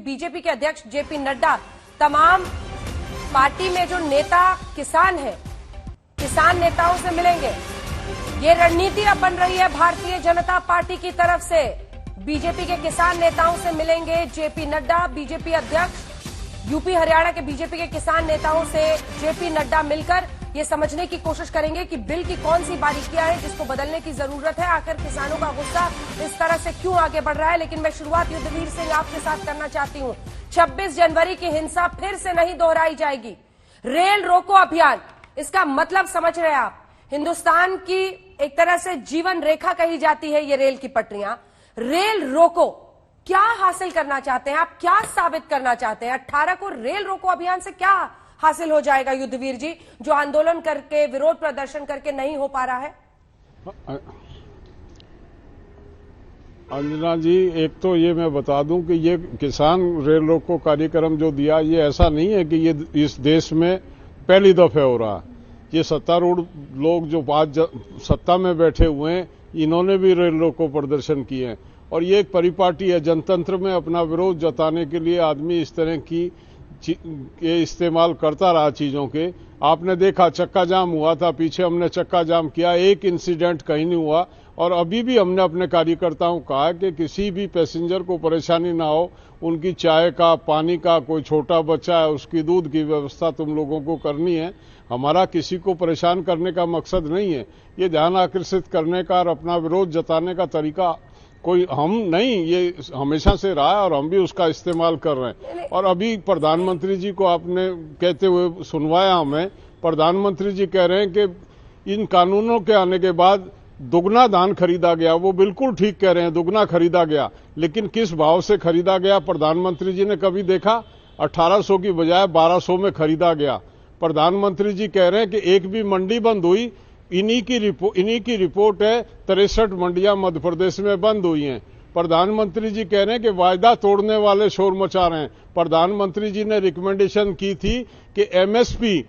BJP के अध्यक्ष JP Nadda तमाम पार्टी में जो नेता किसान है, किसान नेताओं से मिलेंगे। ये रणनीति अब बन रही है भारतीय जनता पार्टी की तरफ से। बीजेपी के किसान नेताओं से मिलेंगे जेपी नड्डा। बीजेपी अध्यक्ष यूपी हरियाणा के बीजेपी के किसान नेताओं से जेपी नड्डा मिलकर ये समझने की कोशिश करेंगे कि बिल की कौन सी बारीकियां हैं जिसको बदलने की जरूरत है। आखिर किसानों का गुस्सा इस तरह से क्यों आगे बढ़ रहा है। लेकिन मैं शुरुआत युद्धवीर सिंह आपके साथ करना चाहती हूं। 26 जनवरी की हिंसा फिर से नहीं दोहराई जाएगी। रेल रोको अभियान, इसका मतलब समझ रहे हैं आप। हिंदुस्तान की एक तरह से जीवन रेखा कही जाती है ये रेल की पटरियां। रेल रोको, क्या हासिल करना चाहते हैं आप, क्या साबित करना चाहते हैं? 18 को रेल रोको अभियान से क्या हासिल हो जाएगा युद्धवीर जी, जो आंदोलन करके, विरोध प्रदर्शन करके नहीं हो पा रहा है? अंजना जी, एक तो ये मैं बता दूं कि ये किसान रेल रोको कार्यक्रम जो दिया, ये ऐसा नहीं है कि ये इस देश में पहली दफे हो रहा। ये सत्तारूढ़ लोग जो आज सत्ता में बैठे हुए हैं, इन्होंने भी रेल रोको प्रदर्शन किए हैं। और ये एक परिपाटी है, जनतंत्र में अपना विरोध जताने के लिए आदमी इस तरह की ये इस्तेमाल करता रहा चीजों के। आपने देखा चक्का जाम हुआ था, पीछे हमने चक्का जाम किया, एक इंसिडेंट कहीं नहीं हुआ। और अभी भी हमने अपने कार्यकर्ताओं को कहा कि किसी भी पैसेंजर को परेशानी ना हो, उनकी चाय का, पानी का, कोई छोटा बच्चा है उसकी दूध की व्यवस्था तुम लोगों को करनी है। हमारा किसी को परेशान करने का मकसद नहीं है। ये ध्यान आकर्षित करने का और अपना विरोध जताने का तरीका कोई हम नहीं, ये हमेशा से रहा है और हम भी उसका इस्तेमाल कर रहे हैं। और अभी प्रधानमंत्री जी को आपने कहते हुए सुनवाया हमें। प्रधानमंत्री जी कह रहे हैं कि इन कानूनों के आने के बाद दुगना धान खरीदा गया। वो बिल्कुल ठीक कह रहे हैं, दुगना खरीदा गया, लेकिन किस भाव से खरीदा गया प्रधानमंत्री जी ने कभी देखा? 1800 की बजाय 1200 में खरीदा गया। प्रधानमंत्री जी कह रहे हैं कि एक भी मंडी बंद हुई, इन्हीं की रिपोर्ट है 63 मंडियां मध्य प्रदेश में बंद हुई हैं। प्रधानमंत्री जी कह रहे हैं कि वायदा तोड़ने वाले शोर मचा रहे हैं। प्रधानमंत्री जी ने रिकमेंडेशन की थी कि एमएसपी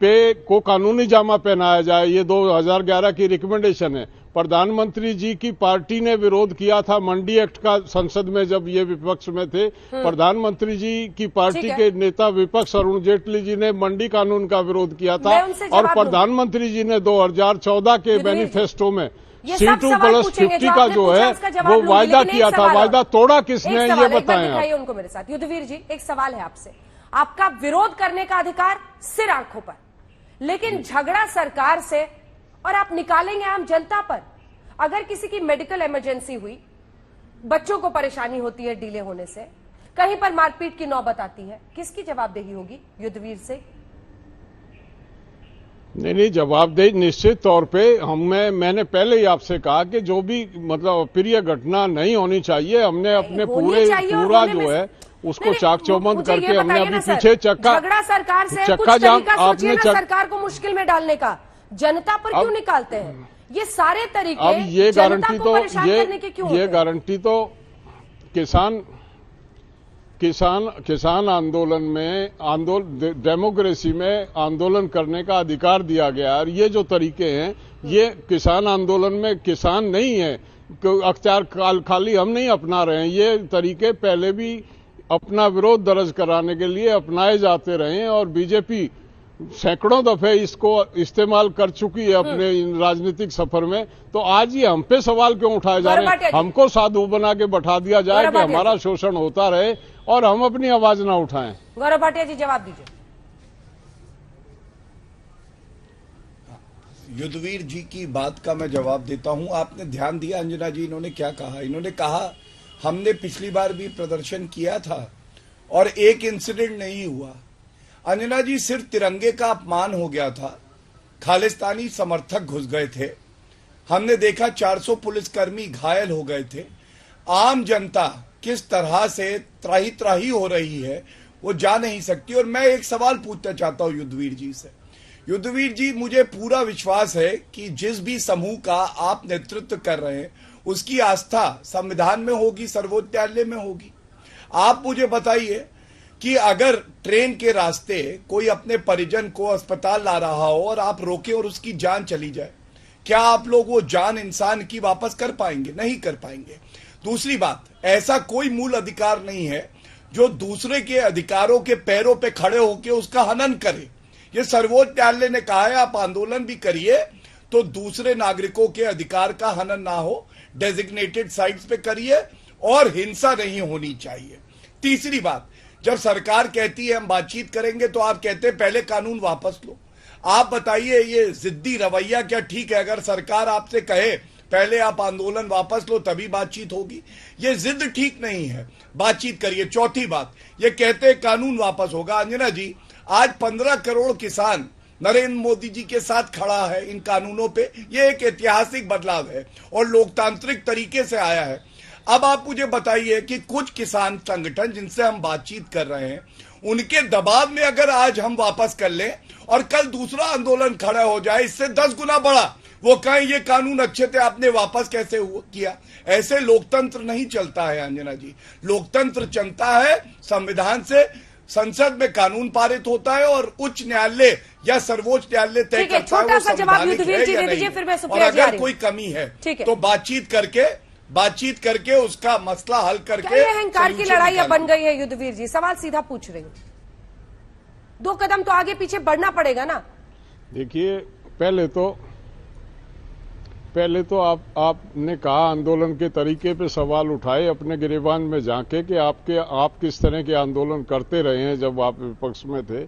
पे को कानूनी जामा पहनाया जाए, ये 2011 की रिकमेंडेशन है। प्रधानमंत्री जी की पार्टी ने विरोध किया था मंडी एक्ट का संसद में जब ये विपक्ष में थे। प्रधानमंत्री जी की पार्टी के नेता विपक्ष अरुण जेटली जी ने मंडी कानून का विरोध किया था। और प्रधानमंत्री जी ने 2014 के मैनिफेस्टो में C2+50 का जो है वो वायदा किया था। वायदा तोड़ा किसने, ये बताएं आप। उनको मेरे साथ। युद्धवीर जी, एक सवाल है आपसे। आपका विरोध करने का अधिकार सिर आंखों पर, लेकिन झगड़ा सरकार से और आप निकालेंगे आम जनता पर। अगर किसी की मेडिकल इमरजेंसी हुई, बच्चों को परेशानी होती है डिले होने से, कहीं पर मारपीट की नौबत आती है, किसकी जवाबदेही होगी युद्धवीर से? नहीं, जवाबदेही निश्चित तौर पे मैंने पहले ही आपसे कहा कि जो भी मतलब अप्रिय घटना नहीं होनी चाहिए, हमने अपने पूरा जो है उसको चाक चौबंद करके हमने अभी पीछे झगड़ा सरकार से चक्का जाम आपने सरकार को मुश्किल में डालने का, जनता पर क्यों निकालते हैं ये सारे तरीके? अब ये गारंटी तो किसान आंदोलन में डेमोक्रेसी में आंदोलन करने का अधिकार दिया गया। और ये जो तरीके हैं, ये किसान आंदोलन में किसान नहीं है, अख्तियार खाली हम नहीं अपना रहे हैं। ये तरीके पहले भी अपना विरोध दर्ज कराने के लिए अपनाए जाते रहे हैं और बीजेपी सैकड़ों दफे इसको इस्तेमाल कर चुकी है अपने राजनीतिक सफर में। तो आज ये हम पे सवाल क्यों उठाए जा रहे हैं? हमको साधु बना के बैठा दिया जाए कि हमारा शोषण होता रहे और हम अपनी आवाज ना उठाएं। गौरव भाटिया जी, जवाब दीजिए। युद्धवीर जी की बात का मैं जवाब देता हूं। आपने ध्यान दिया अंजना जी, इन्होंने क्या कहा? इन्होंने कहा हमने पिछली बार भी प्रदर्शन किया था और एक इंसिडेंट नहीं हुआ। अंजना जी, सिर्फ तिरंगे का अपमान हो गया था, खालिस्तानी समर्थक घुस गए थे, हमने देखा 400 पुलिसकर्मी घायल हो गए थे। आम जनता किस तरह से त्राही त्राही हो रही है वो जा नहीं सकती। और मैं एक सवाल पूछना चाहता हूं युद्धवीर जी से। युद्धवीर जी, मुझे पूरा विश्वास है कि जिस भी समूह का आप नेतृत्व कर रहे हैं उसकी आस्था संविधान में होगी, सर्वोच्च न्यायालय में होगी। आप मुझे बताइए कि अगर ट्रेन के रास्ते कोई अपने परिजन को अस्पताल ला रहा हो और आप रोके और उसकी जान चली जाए, क्या आप लोग वो जान इंसान की वापस कर पाएंगे? नहीं कर पाएंगे। दूसरी बात, ऐसा कोई मूल अधिकार नहीं है जो दूसरे के अधिकारों के पैरों पे खड़े होकर उसका हनन करे। ये सर्वोच्च न्यायालय ने कहा है आप आंदोलन भी करिए तो दूसरे नागरिकों के अधिकार का हनन ना हो, डेजिग्नेटेड साइट्स पे करिए और हिंसा नहीं होनी चाहिए। तीसरी बात, जब सरकार कहती है हम बातचीत करेंगे तो आप कहते हैं पहले कानून वापस लो। आप बताइए ये जिद्दी रवैया क्या ठीक है? अगर सरकार आपसे कहे पहले आप आंदोलन वापस लो तभी बातचीत होगी, ये जिद ठीक नहीं है, बातचीत करिए। चौथी बात, ये कहते हैं कानून वापस होगा। अंजना जी, आज 15 करोड़ किसान नरेंद्र मोदी जी के साथ खड़ा है इन कानूनों पे। ये एक ऐतिहासिक बदलाव है और लोकतांत्रिक तरीके से आया है। अब आप मुझे बताइए कि कुछ किसान संगठन जिनसे हम बातचीत कर रहे हैं उनके दबाव में अगर आज हम वापस कर लें और कल दूसरा आंदोलन खड़ा हो जाए इससे 10 गुना बड़ा, वो कहें ये कानून अच्छे थे आपने वापस कैसे किया? ऐसे लोकतंत्र नहीं चलता है अंजना जी। लोकतंत्र चलता है संविधान से, संसद में कानून पारित होता है और उच्च न्यायालय या सर्वोच्च न्यायालय तय करता है छोटा सा जवाब युद्धवीर जी दे दीजिए, फिर मैं सुप्रिया जी आ रही हूं। अगर कोई कमी है तो बातचीत करके उसका मसला हल करके। क्या ये अहंकार की लड़ाई अब बन गई है युद्धवीर जी? सवाल सीधा पूछ रही हूं, 2 कदम तो आगे पीछे बढ़ना पड़ेगा ना। देखिए, पहले तो आपने कहा आंदोलन के तरीके पे सवाल उठाए, अपने गिरेबान में झांके कि आप किस तरह के आंदोलन करते रहे हैं जब आप विपक्ष में थे।